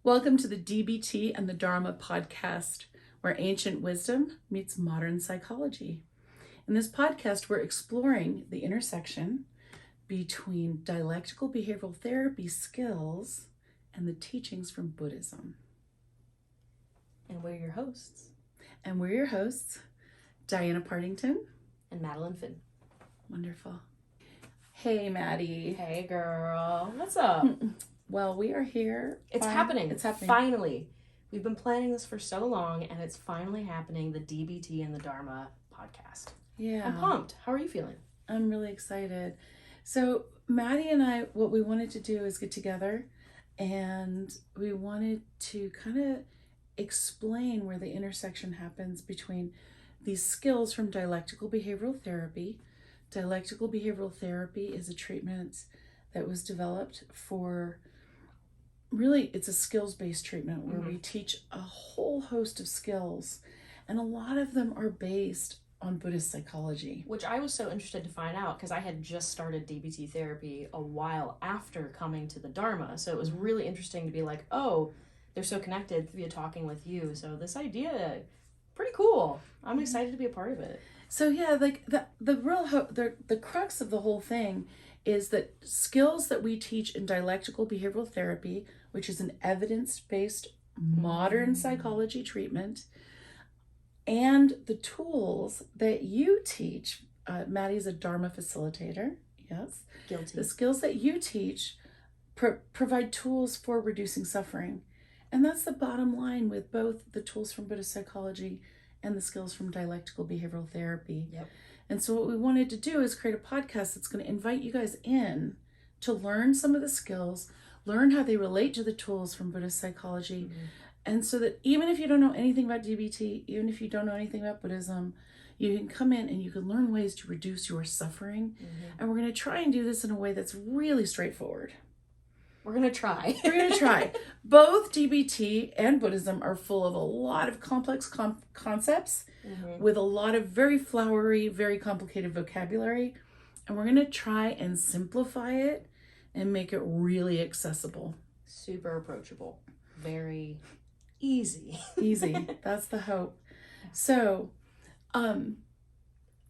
Welcome to the DBT and the Dharma podcast, where ancient wisdom meets modern psychology. In this podcast, we're exploring the intersection between dialectical behavioral therapy skills and the teachings from Buddhism. And we're your hosts. Diana Partington. And Madeline Finn. Wonderful. Hey, Maddie. Hey, girl. What's up? Well, we are here. It's happening. Finally. We've been planning this for so long, and it's finally happening, the DBT and the Dharma podcast. Yeah. I'm pumped. How are you feeling? I'm really excited. So, Maddie and I, what we wanted to do is get together, and we wanted to kind of explain where the intersection happens between these skills from dialectical behavioral therapy. Dialectical behavioral therapy is a treatment that was developed for, really, it's a skills-based treatment where we teach a whole host of skills, and a lot of them are based on Buddhist psychology. Which I was so interested to find out because I had just started DBT therapy a while after coming to the Dharma. So it was really interesting to be like, oh, they're so connected via talking with you. So this idea, pretty cool. I'm excited to be a part of it. So yeah, like the real the crux of the whole thing is that skills that we teach in dialectical behavioral therapy, which is an evidence-based modern psychology treatment, and the tools that you teach, Maddie's a Dharma facilitator, yes. Guilty. The skills that you teach provide tools for reducing suffering. And that's the bottom line with both the tools from Buddhist psychology and the skills from dialectical behavioral therapy. Yep. And so what we wanted to do is create a podcast that's going to invite you guys in to learn some of the skills, learn how they relate to the tools from Buddhist psychology. And so that even if you don't know anything about DBT, even if you don't know anything about Buddhism, you can come in and you can learn ways to reduce your suffering. And we're going to try and do this in a way that's really straightforward. We're going to try. Both DBT and Buddhism are full of a lot of complex concepts with a lot of very flowery, very complicated vocabulary. And we're going to try and simplify it and make it really accessible. Super approachable. Very easy. Easy. That's the hope. So, I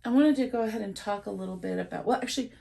wanted to go ahead and talk a little bit about, well, actually,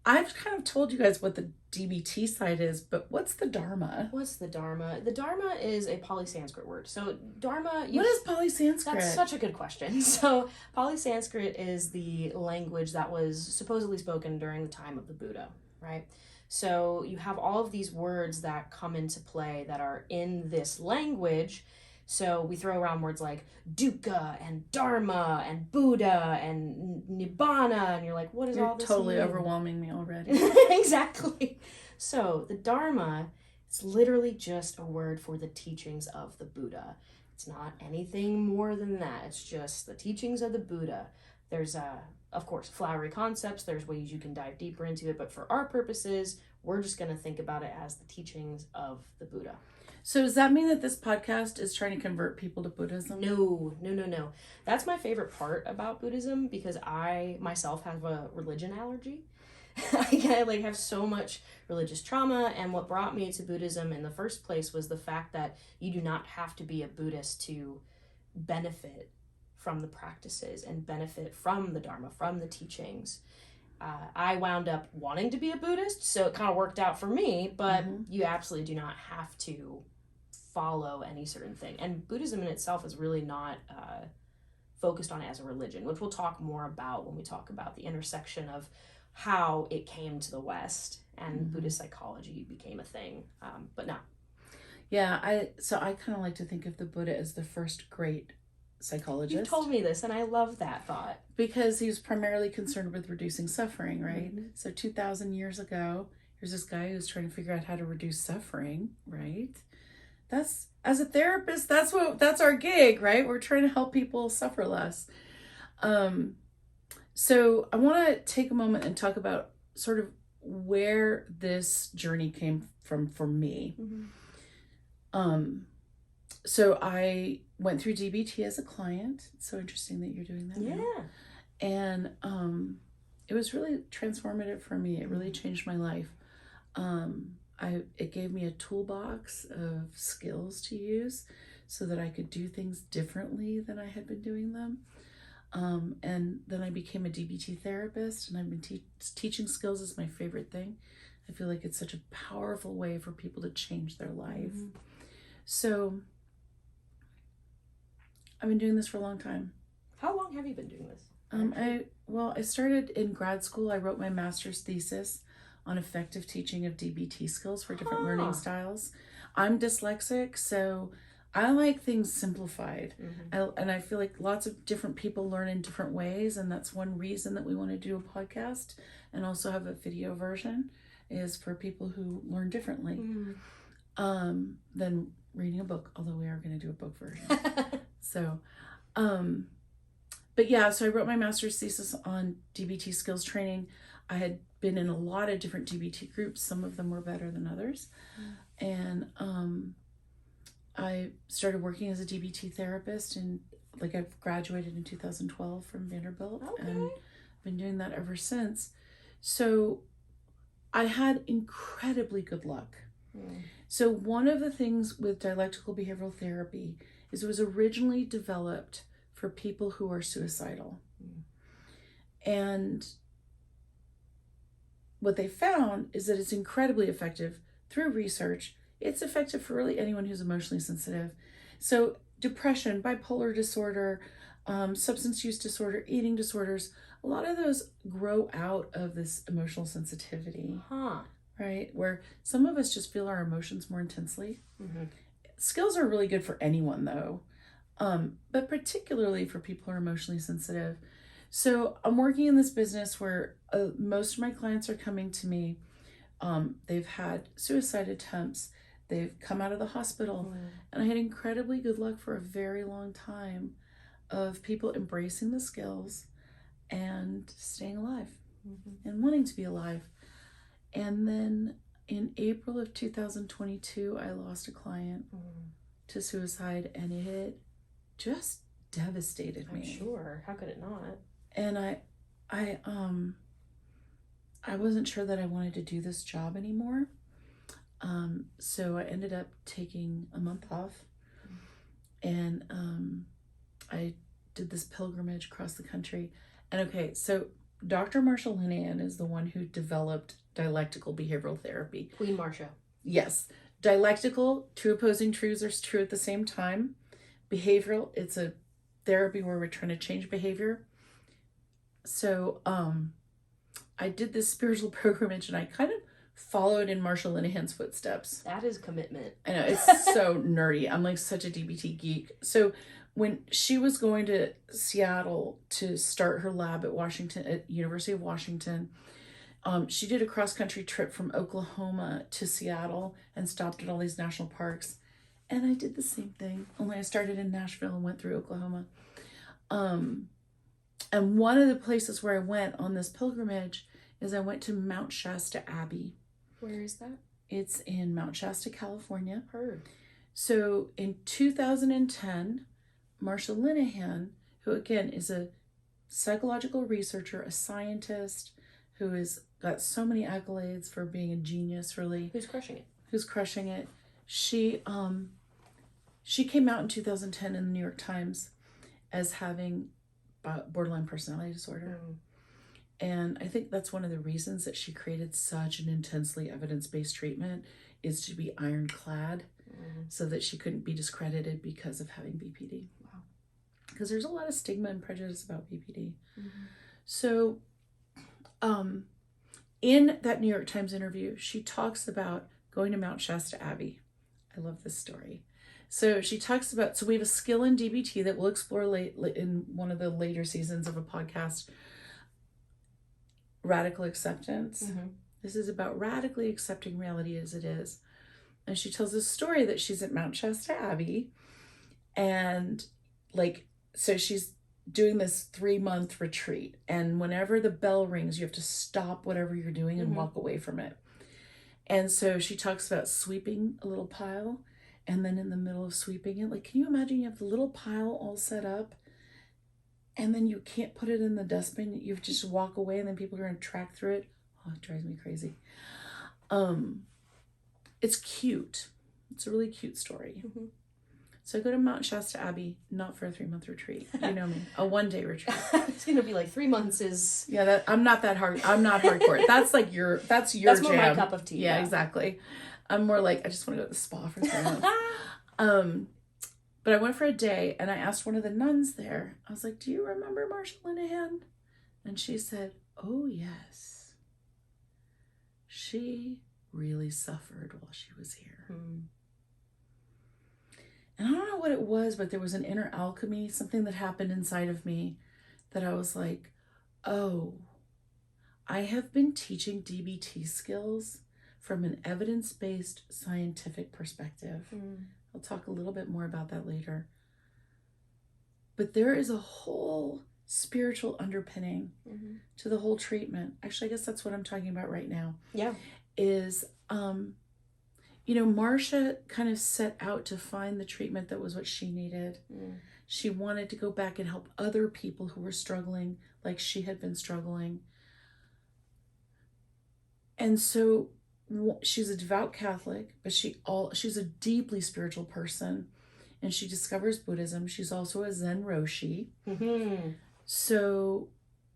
I've kind of told you guys what the DBT side is, but what's the Dharma? What's the Dharma? The Dharma is a Pali-Sanskrit word. So Dharma... What is Pali-Sanskrit? That's such a good question. So Pali-Sanskrit is the language that was supposedly spoken during the time of the Buddha, right? So you have all of these words that come into play that are in this language. So we throw around words like dukkha and dharma and Buddha and nibbana, and you're like, what is all this? You're totally mean? overwhelming me already. Exactly. So the Dharma, it's literally just a word for the teachings of the Buddha. It's not anything more than that. It's just the teachings of the Buddha. There's of course, flowery concepts. There's ways you can dive deeper into it, but for our purposes, we're just going to think about it as the teachings of the Buddha. So does that mean that this podcast is trying to convert people to Buddhism? No. That's my favorite part about Buddhism because I myself have a religion allergy. I have so much religious trauma, and what brought me to Buddhism in the first place was the fact that you do not have to be a Buddhist to benefit from the practices and benefit from the Dharma, from the teachings. I wound up wanting to be a Buddhist, so it kind of worked out for me, but you absolutely do not have to follow any certain thing. And Buddhism in itself is really not focused on it as a religion, which we'll talk more about when we talk about the intersection of how it came to the West and Buddhist psychology became a thing. But no. Yeah, I kind of like to think of the Buddha as the first great psychologist. You told me this, and I love that thought. Because he was primarily concerned with reducing suffering, right? So 2,000 years ago, here's this guy who's trying to figure out how to reduce suffering, right? That's, as a therapist, that's our gig, right? We're trying to help people suffer less. So I want to take a moment and talk about sort of where this journey came from for me. So I went through DBT as a client. It's so interesting that you're doing that. Yeah. Now. And it was really transformative for me. It really changed my life. it gave me a toolbox of skills to use so that I could do things differently than I had been doing them. And then I became a DBT therapist, and I've been teaching skills is my favorite thing. I feel like it's such a powerful way for people to change their life. So I've been doing this for a long time. How long have you been doing this? I started in grad school. I wrote my master's thesis on effective teaching of DBT skills for different learning styles. I'm dyslexic, so I like things simplified. And I feel like lots of different people learn in different ways, and that's one reason that we want to do a podcast and also have a video version, is for people who learn differently than reading a book, although we are going to do a book version. So, but yeah, so I wrote my master's thesis on DBT skills training. I had been in a lot of different DBT groups. Some of them were better than others. And I started working as a DBT therapist, and I've graduated in 2012 from Vanderbilt. Okay. And been doing that ever since. So I had incredibly good luck. So one of the things with dialectical behavioral therapy is it was originally developed for people who are suicidal. And what they found is that it's incredibly effective through research. It's effective for really anyone who's emotionally sensitive. So depression, bipolar disorder, substance use disorder, eating disorders, a lot of those grow out of this emotional sensitivity. Right? Where some of us just feel our emotions more intensely. Skills are really good for anyone though, but particularly for people who are emotionally sensitive. So I'm working in this business where most of my clients are coming to me. They've had suicide attempts. They've come out of the hospital. And I had incredibly good luck for a very long time of people embracing the skills and staying alive and wanting to be alive. And then in April of 2022, I lost a client to suicide, and it just devastated me. I'm sure. How could it not? And I wasn't sure that I wanted to do this job anymore. So I ended up taking a month off, and I did this pilgrimage across the country. And okay, so Dr. Marshall Linehan is the one who developed dialectical behavioral therapy. Queen Marcia. Yes. Dialectical, two opposing truths are true at the same time. Behavioral, it's a therapy where we're trying to change behavior. So I did this spiritual pilgrimage, and I kind of followed in Marshall Linehan's footsteps. That is commitment. I know, it's so nerdy. I'm like such a DBT geek. So when she was going to Seattle to start her lab at University of Washington, she did a cross-country trip from Oklahoma to Seattle and stopped at all these national parks. And I did the same thing, only I started in Nashville and went through Oklahoma. And one of the places where I went on this pilgrimage is I went to Mount Shasta Abbey. Where is that? It's in Mount Shasta, California. Heard. So in 2010, Marshall Linehan, who again is a psychological researcher, a scientist, who has got so many accolades for being a genius, really. Who's crushing it? She came out in 2010 in the New York Times as having borderline personality disorder. And I think that's one of the reasons that she created such an intensely evidence-based treatment, is to be ironclad so that she couldn't be discredited because of having BPD. Wow. Because there's a lot of stigma and prejudice about BPD. So in that New York Times interview, she talks about going to Mount Shasta Abbey. I love this story. So she talks about, so we have a skill in DBT that we'll explore late in one of the later seasons of a podcast, radical acceptance. This is about radically accepting reality as it is. And she tells this story that she's at Mount Shasta Abbey, and so she's doing this 3-month retreat, and whenever the bell rings, you have to stop whatever you're doing and walk away from it. And so she talks about sweeping a little pile, and then in the middle of sweeping it, can you imagine you have the little pile all set up, and then you can't put it in the dustbin, you just walk away, and then people are going to track through it. Oh, it drives me crazy. it's cute. It's a really cute story. Mm-hmm. So I go to Mount Shasta Abbey, not for a 3-month retreat. You know me, a 1-day retreat. It's gonna be like 3 months is. Yeah, that I'm not that hard. I'm not hardcore. That's like that's your That's jam. more my cup of tea. Yeah, exactly. I'm more like I just want to go to the spa for 3 months. But I went for a day and I asked one of the nuns there. I was like, "Do you remember Marsha Linehan?" And she said, "Oh yes. She really suffered while she was here." Mm. And I don't know what it was, but there was an inner alchemy, something that happened inside of me that I was like, oh, I have been teaching DBT skills from an evidence-based scientific perspective. Mm. I'll talk a little bit more about that later. But there is a whole spiritual underpinning to the whole treatment. Actually, I guess that's what I'm talking about right now. Yeah. Is Marsha kind of set out to find the treatment that was what she needed. Mm. She wanted to go back and help other people who were struggling like she had been struggling. And so she's a devout Catholic, but she's a deeply spiritual person, and she discovers Buddhism. She's also a Zen Roshi. Mm-hmm. So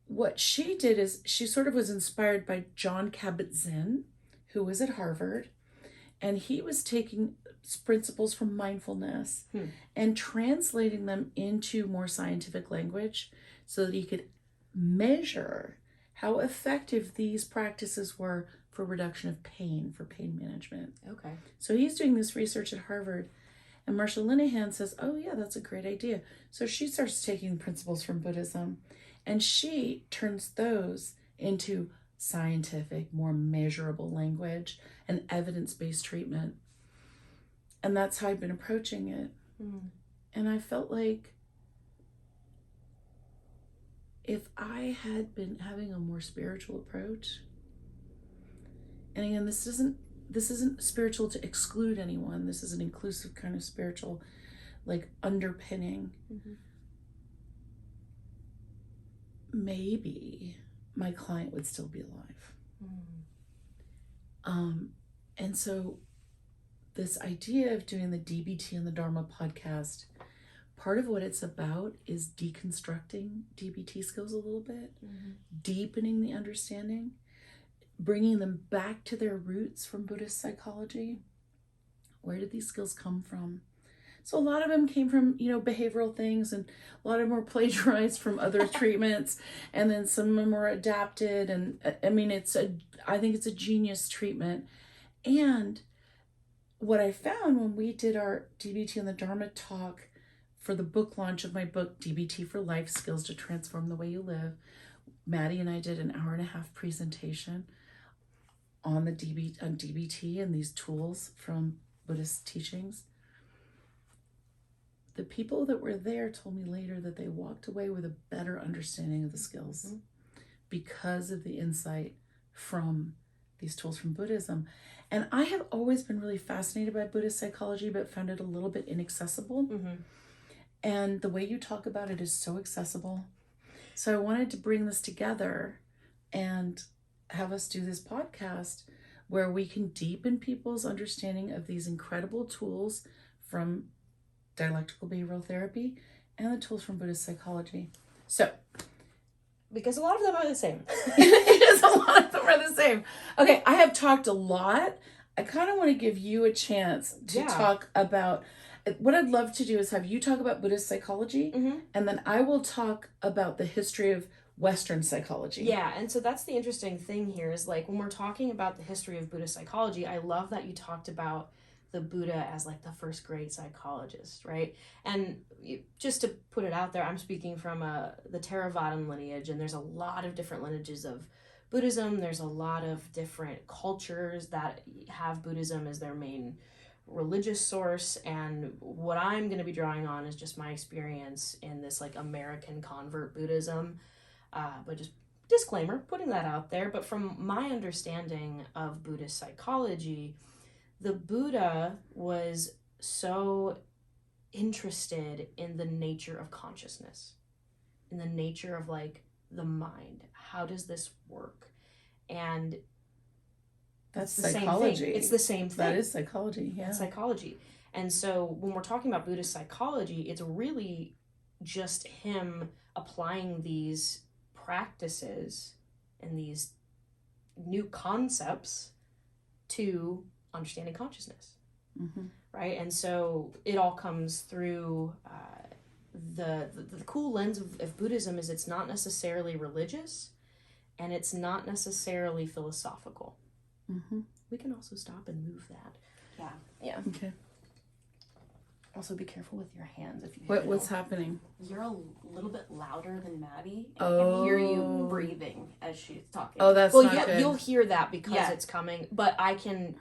what she did is she sort of was inspired by John Kabat-Zinn, who was at Harvard. And he was taking principles from mindfulness and translating them into more scientific language so that he could measure how effective these practices were for reduction of pain, for pain management. Okay. So he's doing this research at Harvard. And Marsha Linehan says, oh yeah, that's a great idea. So she starts taking principles from Buddhism and she turns those into scientific, more measurable language and evidence-based treatment. And that's how I've been approaching it. Mm. And I felt like if I had been having a more spiritual approach, and again, this isn't spiritual to exclude anyone. This is an inclusive kind of spiritual, like, underpinning. Mm-hmm. Maybe my client would still be alive. And so this idea of doing the DBT and the Dharma podcast, part of what it's about is deconstructing DBT skills a little bit, deepening the understanding, bringing them back to their roots from Buddhist psychology. Where did these skills come from? So a lot of them came from, behavioral things, and a lot of them were plagiarized from other treatments, and then some of them were adapted. And I mean, I think it's a genius treatment. And what I found when we did our DBT and the Dharma talk for the book launch of my book, DBT for Life, Skills to Transform the Way You Live, Maddie and I did an 1.5-hour presentation on DBT and these tools from Buddhist teachings. The people that were there told me later that they walked away with a better understanding of the skills because of the insight from these tools from Buddhism. And I have always been really fascinated by Buddhist psychology, but found it a little bit inaccessible. And the way you talk about it is so accessible. So I wanted to bring this together and have us do this podcast where we can deepen people's understanding of these incredible tools from dialectical behavioral therapy and the tools from Buddhist psychology. So, because a lot of them are the same. Because a lot of them are the same. Okay, I have talked a lot. I kind of want to give you a chance to talk about, what I'd love to do is have you talk about Buddhist psychology, and then I will talk about the history of Western psychology. Yeah, and so that's the interesting thing here is, like, when we're talking about the history of Buddhist psychology, I love that you talked about the Buddha as, like, the first great psychologist, right? And just to put it out there, I'm speaking from the Theravadan lineage, and there's a lot of different lineages of Buddhism. There's a lot of different cultures that have Buddhism as their main religious source, and what I'm going to be drawing on is just my experience in this, like, American convert Buddhism. But just disclaimer, putting that out there. But from my understanding of Buddhist psychology, the Buddha was so interested in the nature of consciousness, in the nature of, like, the mind. How does this work? And That's the psychology. same thing. It's the same thing. That is psychology, yeah. It's psychology. And so when we're talking about Buddhist psychology, it's really just him applying these practices and these new concepts to understanding consciousness. Mm-hmm. Right? And so it all comes through the cool lens of Buddhism is it's not necessarily religious and it's not necessarily philosophical. Mm-hmm. We can also stop and move that. Yeah. Yeah. Okay. Also, be careful with your hands if you. What's happening? You're a little bit louder than Maddie. And Oh. I can hear you breathing as she's talking. Oh, that's Well, not yeah, good. you'll hear that because Yeah. it's coming, but I can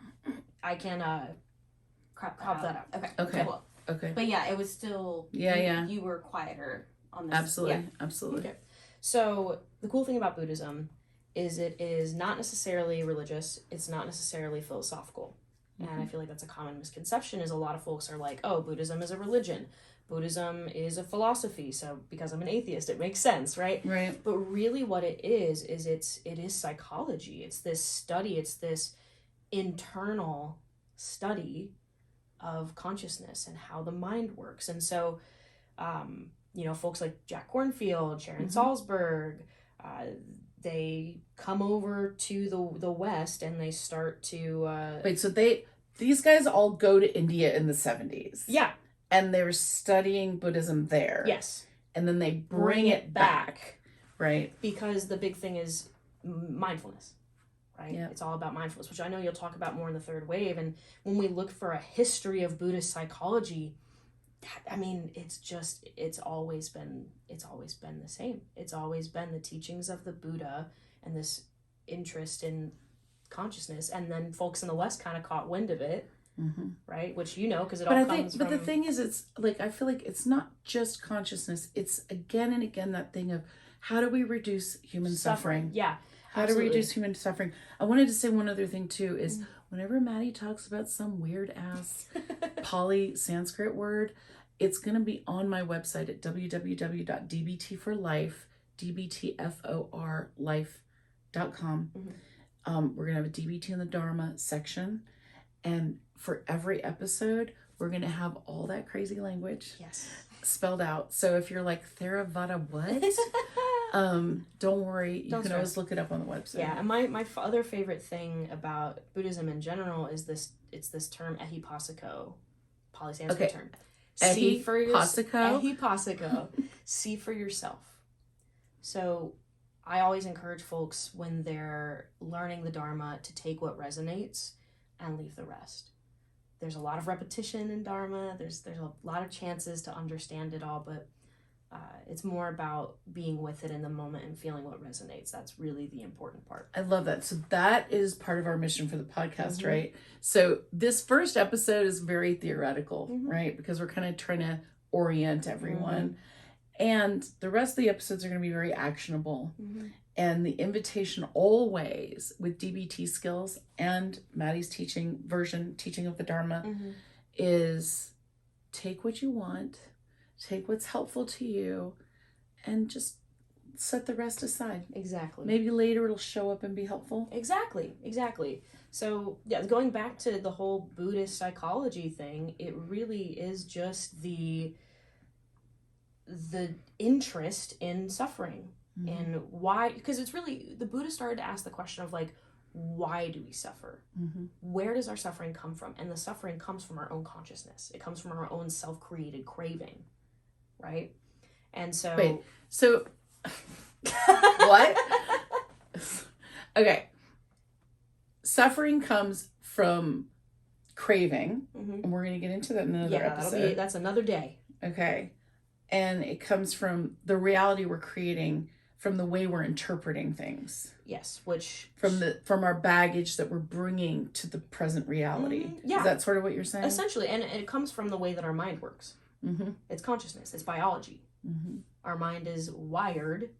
crap that out. Okay. Okay. Cool. Okay. But yeah, it was still. Yeah. You were quieter on this. Absolutely. Yeah. Absolutely. Okay. So the cool thing about Buddhism is it is not necessarily religious. It's not necessarily philosophical. And I feel like that's a common misconception is a lot of folks are like, oh, Buddhism is a religion. Buddhism is a philosophy. So because I'm an atheist, it makes sense, right? Right. But really what it is it is psychology. It's this study. It's this internal study of consciousness and how the mind works. And so, folks like Jack Kornfield, Sharon Salzberg, they come over to the West and they start to Wait, so these guys all go to India in the 70s. yeah, And they were studying Buddhism there. yes, And then they bring it back. Right. because the big thing is mindfulness, right? Yeah. It's all about mindfulness, which I know you'll talk about more in the third wave. And when we look for a history of Buddhist psychology, I mean, it's always been the same. It's always been the teachings of the Buddha and this interest in consciousness, and then folks in the West kind of caught wind of it, right? Which because it all comes from. But the thing is, it's like I feel like it's not just consciousness. It's again and again that thing of how do we reduce human suffering? Yeah. How absolutely. to reduce human suffering. I wanted to say one other thing too is whenever Maddie talks about some weird ass Pali Sanskrit word, it's going to be on my website at www.dbtforlife, dbtforlife.com. We're going to have a DBT in the Dharma section. And for every episode, we're going to have all that crazy language spelled out. So if you're like, Theravada what? Don't worry. You can always look it up on the website. Yeah, and my other favorite thing about Buddhism in general is this term ehipasiko, Pali Sanskrit term. See for yourself. Ehipasiko. See for yourself. So I always encourage folks when they're learning the Dharma to take what resonates and leave the rest. There's a lot of repetition in Dharma. There's a lot of chances to understand it all, but it's more about being with it in the moment and feeling what resonates. That's really the important part. I love that. So that is part of our mission for the podcast, right? So this first episode is very theoretical, right? Because we're kind of trying to orient everyone. And the rest of the episodes are going to be very actionable. And the invitation always with DBT skills and Maddie's teaching of the Dharma is take what you want, take what's helpful to you, and just set the rest aside. Exactly. Maybe later it'll show up and be helpful. Exactly. So, yeah, going back to the whole Buddhist psychology thing, it really is just the interest in suffering and why, because it's really, the Buddha started to ask the question of like, why do we suffer? Where does our suffering come from? And the suffering comes from our own consciousness. It comes from our own self-created craving, right? And so... Wait, so... what? Okay. Suffering comes from craving, and we're going to get into that in another episode. That's another day. Okay. And it comes from the reality we're creating from the way we're interpreting things. Yes, which... From our baggage that we're bringing to the present reality. Is that sort of what you're saying? Essentially, and it comes from the way that our mind works. It's consciousness. It's biology. Our mind is wired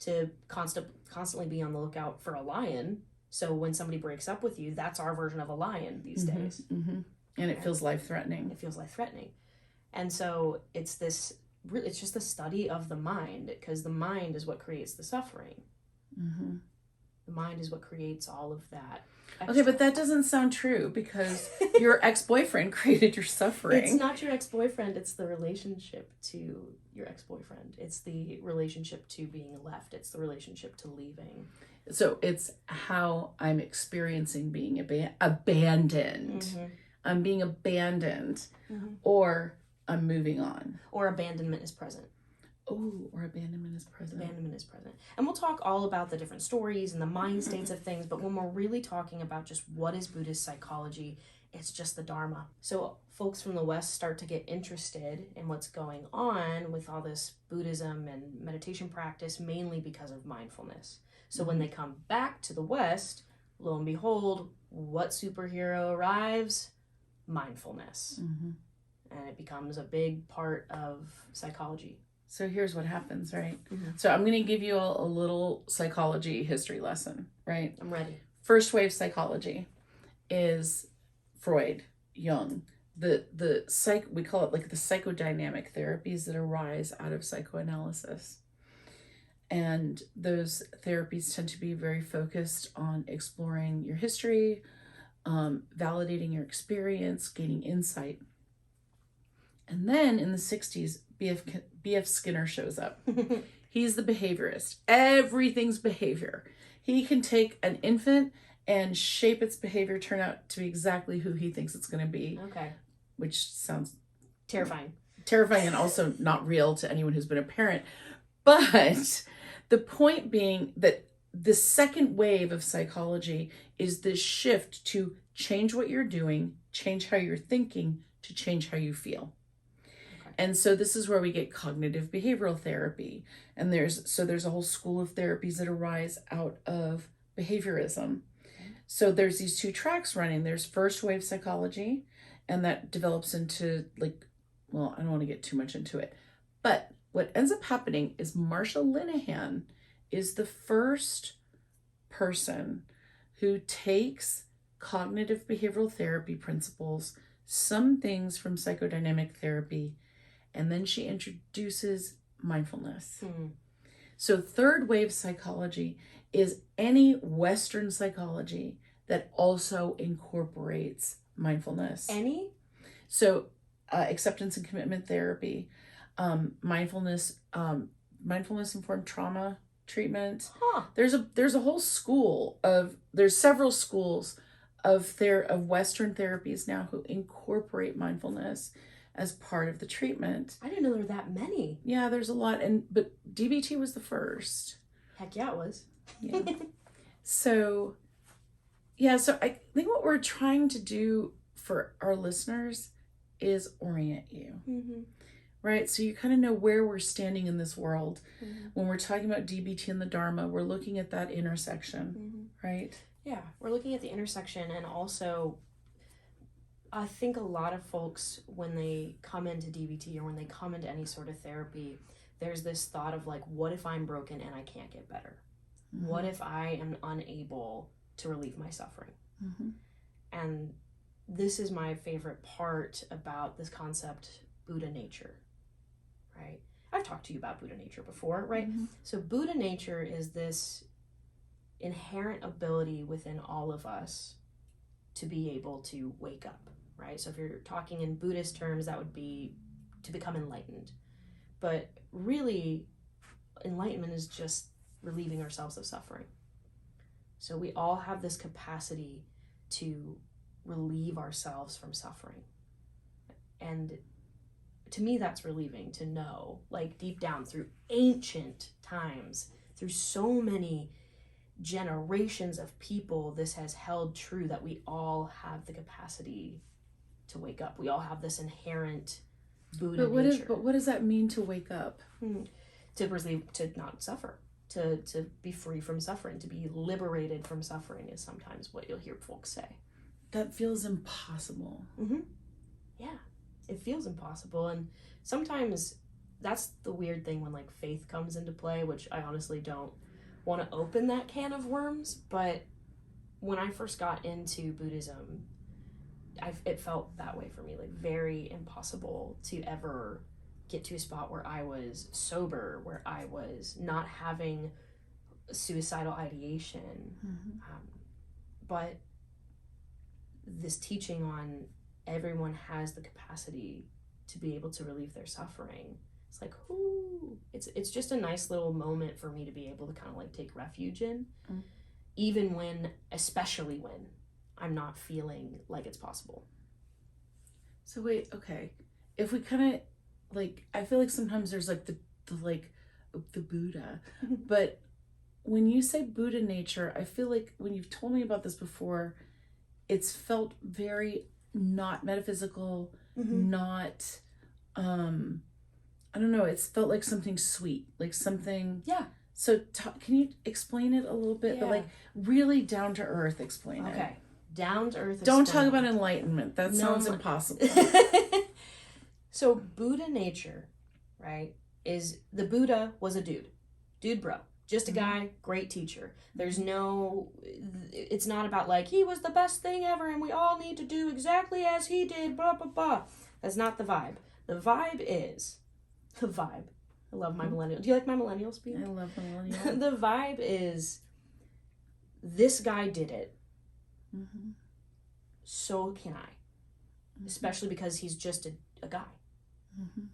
to constantly be on the lookout for a lion. So when somebody breaks up with you, that's our version of a lion these days. And it feels life-threatening. It feels life-threatening. And so it's just the study of the mind, because the mind is what creates the suffering. The mind is what creates all of that. Okay, but that doesn't sound true because your ex-boyfriend created your suffering. It's not your ex-boyfriend, it's the relationship to your ex-boyfriend. It's the relationship to being left. It's the relationship to leaving. So it's how I'm experiencing being abandoned. Mm-hmm. I'm being abandoned, Mm-hmm. or I'm moving on. Or abandonment is present. Oh, or abandonment is present. Abandonment is present. And we'll talk all about the different stories and the mind states of things, but when we're really talking about just what is Buddhist psychology, it's just the Dharma. So folks from the West start to get interested in what's going on with all this Buddhism and meditation practice, mainly because of mindfulness. So when they come back to the West, lo and behold, what superhero arrives? Mindfulness. Mm-hmm. And it becomes a big part of psychology. So here's what happens, right? Mm-hmm. So I'm going to give you a little psychology history lesson, right? I'm ready. First wave psychology is Freud, Jung, we call it like the psychodynamic therapies that arise out of psychoanalysis. And those therapies tend to be very focused on exploring your history, validating your experience, gaining insight. And then in the 60s, B.F. Skinner shows up. He's the behaviorist. Everything's behavior. He can take an infant and shape its behavior, turn out to be exactly who he thinks it's going to be. Okay. Which sounds Terrifying and also not real to anyone who's been a parent. But the point being that the second wave of psychology is this shift to change what you're doing, change how you're thinking, to change how you feel. And so this is where we get cognitive behavioral therapy. And there's a whole school of therapies that arise out of behaviorism. So there's these two tracks running. There's first wave psychology, and that develops into I don't want to get too much into it. But what ends up happening is Marsha Linehan is the first person who takes cognitive behavioral therapy principles, some things from psychodynamic therapy, and then she introduces mindfulness. Mm. So third wave psychology is any Western psychology that also incorporates mindfulness. Any? So acceptance and commitment therapy, mindfulness informed trauma treatment. Huh. There's a whole school there's several schools of Western therapies now who incorporate mindfulness as part of the treatment. I didn't know there were that many. Yeah, there's a lot, but DBT was the first. Heck yeah, it was. Yeah. So I think what we're trying to do for our listeners is orient you. Mm-hmm. Right? So you kind of know where we're standing in this world. Mm-hmm. When we're talking about DBT and the Dharma, we're looking at that intersection, Mm-hmm. right? Yeah, we're looking at the intersection, and also I think a lot of folks, when they come into DBT or when they come into any sort of therapy, there's this thought of like, what if I'm broken and I can't get better? Mm-hmm. What if I am unable to relieve my suffering? Mm-hmm. And this is my favorite part about this concept, Buddha nature, right? I've talked to you about Buddha nature before, right? Mm-hmm. So Buddha nature is this inherent ability within all of us to be able to wake up, right? So if you're talking in Buddhist terms, that would be to become enlightened. But really, enlightenment is just relieving ourselves of suffering. So we all have this capacity to relieve ourselves from suffering. And to me, that's relieving to know, like deep down through ancient times, through so many generations of people, this has held true that we all have the capacity to wake up. We all have this inherent Buddha nature. But what does that mean to wake up? To not suffer, to be free from suffering, to be liberated from suffering is sometimes what you'll hear folks say. That feels impossible. Mm-hmm. Yeah, it feels impossible, and sometimes that's the weird thing when like faith comes into play, which I honestly don't want to open that can of worms. But when I first got into Buddhism, it felt that way for me, like very impossible to ever get to a spot where I was sober, where I was not having suicidal ideation. But this teaching on everyone has the capacity to be able to relieve their suffering. It's like, ooh, it's just a nice little moment for me to be able to kind of like take refuge in, even when, especially when I'm not feeling like it's possible. So wait, okay. If we kind of like, I feel like sometimes there's like the Buddha, but when you say Buddha nature, I feel like when you've told me about this before, it's felt very not metaphysical, not, I don't know, it's felt like something sweet, like something. Yeah. So can you explain it a little bit, but like really down to earth explain it. Okay. Down to earth. Don't talk about enlightenment. That sounds impossible. So Buddha nature, right, is the Buddha was a dude bro. Just a guy, great teacher. There's no, it's not about like, he was the best thing ever and we all need to do exactly as he did, blah, blah, blah. That's not the vibe. The vibe is, I love my millennial. Do you like my millennial speak? I love millennial. The vibe is, this guy did it. So can I. Especially because he's just a guy.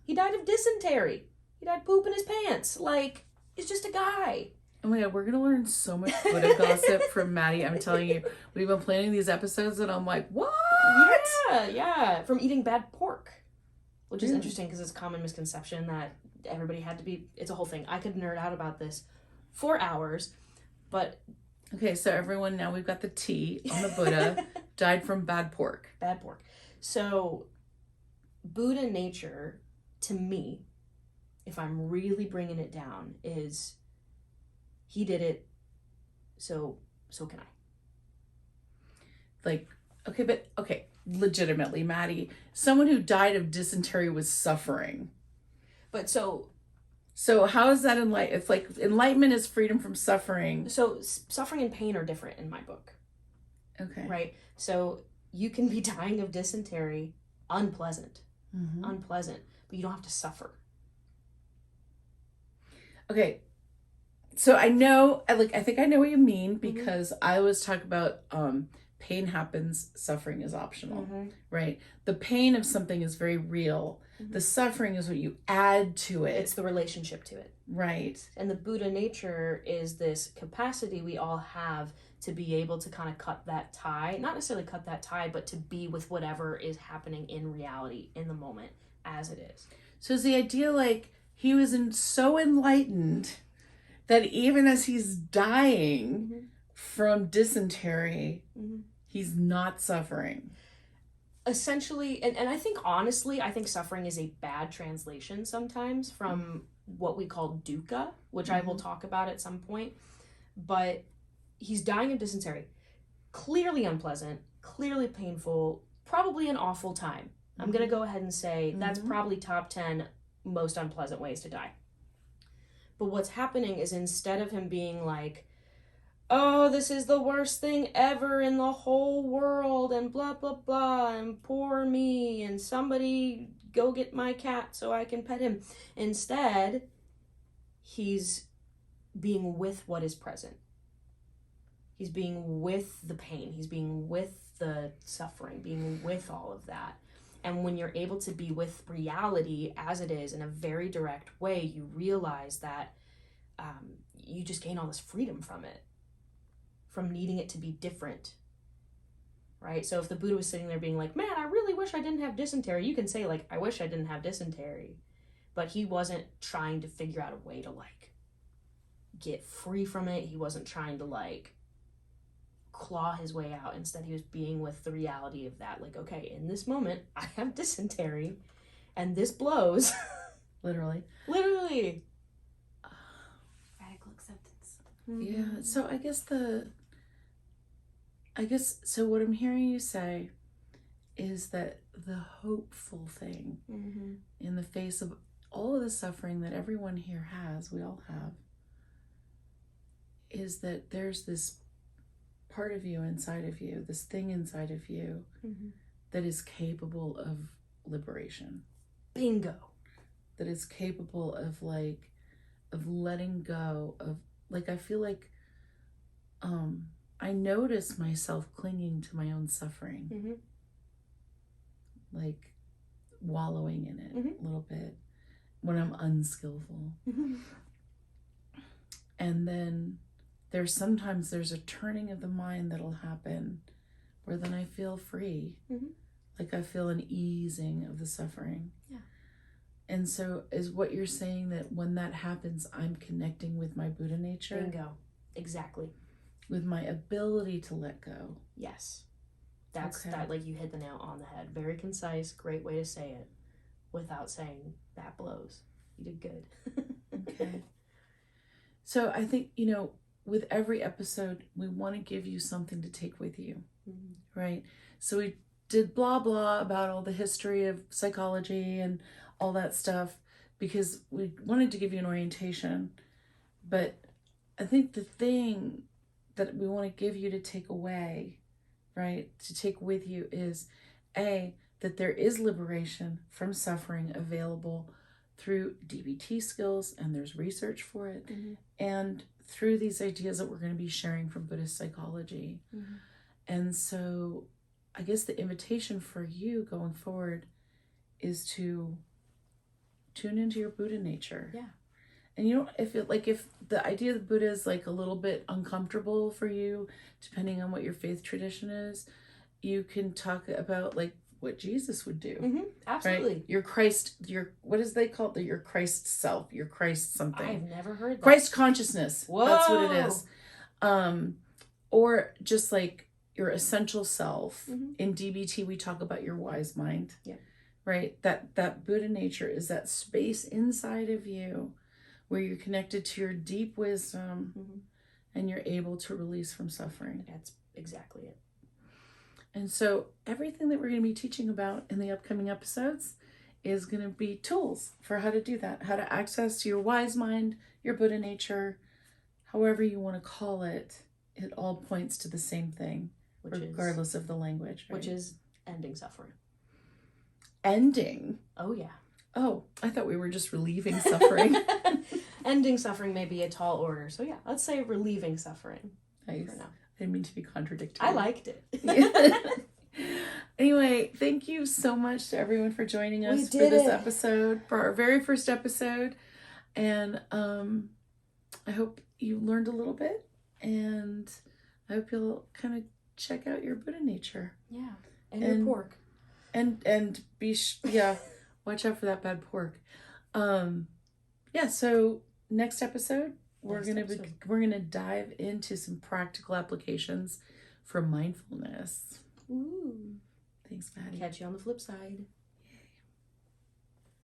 He died of dysentery. He died pooping his pants. Like, he's just a guy. Oh my God, we're going to learn so much Buddha gossip from Maddie. I'm telling you, we've been planning these episodes and I'm like, what? Yeah. From eating bad pork. Which is interesting because it's a common misconception that everybody had to be, it's a whole thing. I could nerd out about this for hours, but... Okay, so everyone, now we've got the T on the Buddha, died from bad pork. Bad pork. So, Buddha nature, to me, if I'm really bringing it down, is he did it, so can I. Like, okay, legitimately, Maddie, someone who died of dysentery was suffering. But so how is that enlightenment? It's like enlightenment is freedom from suffering. So suffering and pain are different in my book. Okay. Right? So you can be dying of dysentery, unpleasant, but you don't have to suffer. Okay. So I think I know what you mean because I always talk about pain happens, suffering is optional, right? The pain of something is very real. The suffering is what you add to it. It's the relationship to it. Right. And the Buddha nature is this capacity we all have to be able to kind of cut that tie, not necessarily cut that tie, but to be with whatever is happening in reality, in the moment, as it is. So is the idea like he was so enlightened that even as he's dying from dysentery, he's not suffering? Essentially, and I think honestly, I think suffering is a bad translation sometimes from what we call dukkha, which I will talk about at some point. But he's dying of dysentery. Clearly unpleasant, clearly painful, probably an awful time. I'm going to go ahead and say that's probably top 10 most unpleasant ways to die. But what's happening is instead of him being like, oh, this is the worst thing ever in the whole world, and blah, blah, blah, and poor me, and somebody go get my cat so I can pet him. Instead, he's being with what is present. He's being with the pain. He's being with the suffering, being with all of that. And when you're able to be with reality as it is in a very direct way, you realize that you just gain all this freedom from it. From needing it to be different, right? So if the Buddha was sitting there being like, man, I really wish I didn't have dysentery, you can say like, I wish I didn't have dysentery, but he wasn't trying to figure out a way to like get free from it. He wasn't trying to like claw his way out. Instead, he was being with the reality of that, like, okay, in this moment, I have dysentery and this blows. Literally. Radical acceptance. Yeah, so so what I'm hearing you say is that the hopeful thing in the face of all of the suffering that everyone here has, we all have, is that there's this part of you inside of you, this thing inside of you that is capable of liberation. Bingo. That is capable of letting go of like I feel like I notice myself clinging to my own suffering, Mm-hmm. like wallowing in it Mm-hmm. a little bit when I'm unskillful. Mm-hmm. And then there's a turning of the mind that'll happen where then I feel free. Mm-hmm. Like I feel an easing of the suffering. Yeah. And so is what you're saying that when that happens, I'm connecting with my Buddha nature? Bingo. Exactly. With my ability to let go. Yes. That's Okay. that, like, you hit the nail on the head. Very concise, great way to say it without saying that blows. You did good. Okay. So I think, with every episode, we want to give you something to take with you, Mm-hmm. right? So we did blah, blah about all the history of psychology and all that stuff because we wanted to give you an orientation. But I think the thing that we want to give you to take away, right, to take with you is that there is liberation from suffering available through DBT skills, and there's research for it, Mm-hmm. and through these ideas that we're going to be sharing from Buddhist psychology. Mm-hmm. And so I guess the invitation for you going forward is to tune into your Buddha nature. Yeah. And if the idea of the Buddha is like a little bit uncomfortable for you, depending on what your faith tradition is, you can talk about like what Jesus would do. Mm-hmm. Absolutely. Right? What is they call it? Your Christ self, your Christ something. I've never heard that. Christ consciousness. Whoa. That's what it is. Or just like your essential self. Mm-hmm. In DBT, we talk about your wise mind. Yeah. Right? That Buddha nature is that space inside of you where you're connected to your deep wisdom, Mm-hmm. and you're able to release from suffering. That's exactly it. And so everything that we're going to be teaching about in the upcoming episodes is going to be tools for how to do that, how to access your wise mind, your Buddha nature, however you want to call it. It all points to the same thing, regardless of the language. Right? Which is ending suffering. Ending? Oh, yeah. Oh, I thought we were just relieving suffering. Ending suffering may be a tall order. So yeah, let's say relieving suffering. Nice. For now. I didn't mean to be contradictory. I liked it. Anyway, thank you so much to everyone for joining us for this episode, for our very first episode. And I hope you learned a little bit, and I hope you'll kind of check out your Buddha nature. Yeah. And your pork. And watch out for that bad pork. So next episode we're gonna dive into some practical applications for mindfulness. Ooh. Thanks, Maddie. Catch you on the flip side.